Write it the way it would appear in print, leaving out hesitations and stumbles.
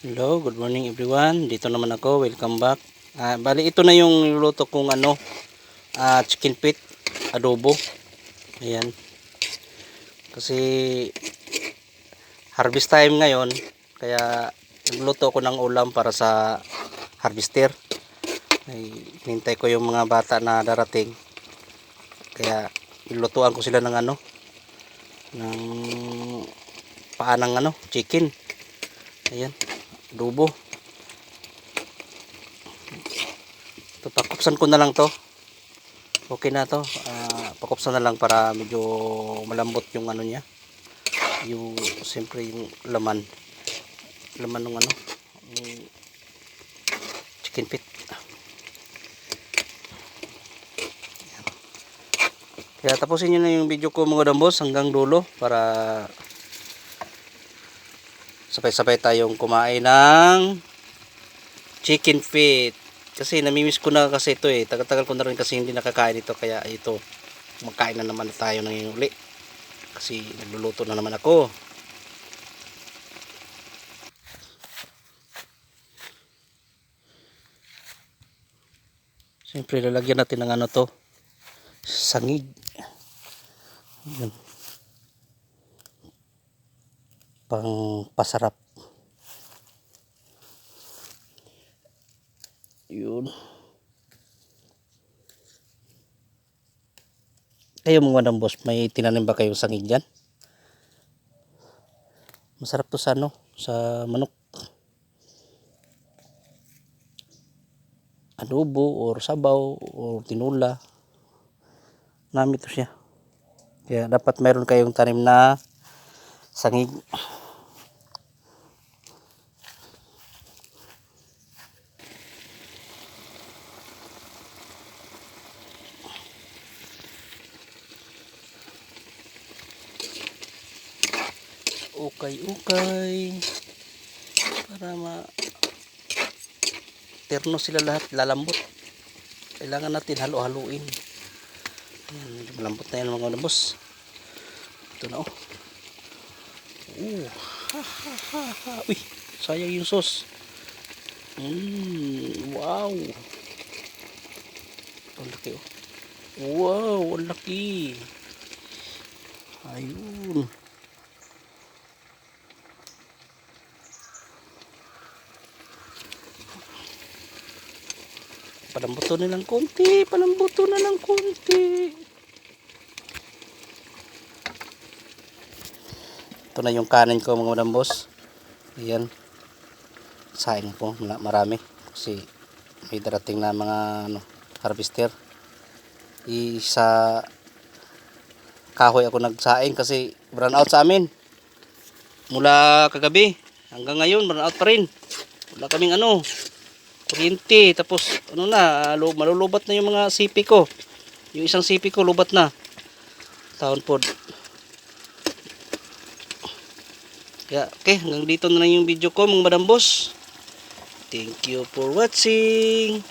Hello, good morning everyone. Dito naman ako, welcome back. Bali ito na yung niluto kong chicken feet adobo. Ayan. Kasi harvest time ngayon, kaya nagluto ako ng ulam para sa harvester. Ay, hinintay ko yung mga bata na darating. Kaya nilutuan ko sila ng ng paanang chicken. Ayan, adobo. Ito, pakupsan ko na lang to. Okay na to. Pakupsan na lang para medyo malambot yung niya. Yung siyempre yung laman ng yung chicken feet. Kaya tapusin nyo na yung video ko mga dambos hanggang dulo para sabay-sabay tayong kumain ng chicken feet. Kasi namimiss ko na kasi ito eh. Tagal-tagal ko na rin kasi hindi nakakain ito. Kaya ito, magkain na naman tayo ng uli. Kasi nagluluto na naman ako. Siyempre lalagyan natin ng to, sangig. Yun. Pang pasarap. Yun. Kayo mga dambos, may tinanim ba kayong sangig dyan? Masarap to sa sa manok. Adobo or sabaw or tinula. Namit to siya. Kaya dapat mayroon kayong tanim na sangig. Ukay para terno sila lahat, lalambot. Kailangan natin halo-haluin. Ayan, malambot na yan mga boss. Ito na Uy, sayang yung sauce. Wow, ang laki wow, ang laki. Ayun, palambuto na lang konti, palambuto na lang konti. Ito na yung kanin ko mga madambos. Ayan, saing po marami kasi may darating na mga harvester. Isa kahoy ako nagsaing kasi brown out sa amin mula kagabi hanggang ngayon, brown out pa rin. Wala kaming kuryente, tapos malulubat na yung mga sipi ko. Yung isang sipi ko lubat na taon pod. Kaya okay, hanggang dito na lang yung video ko mga madambos. Thank you for watching.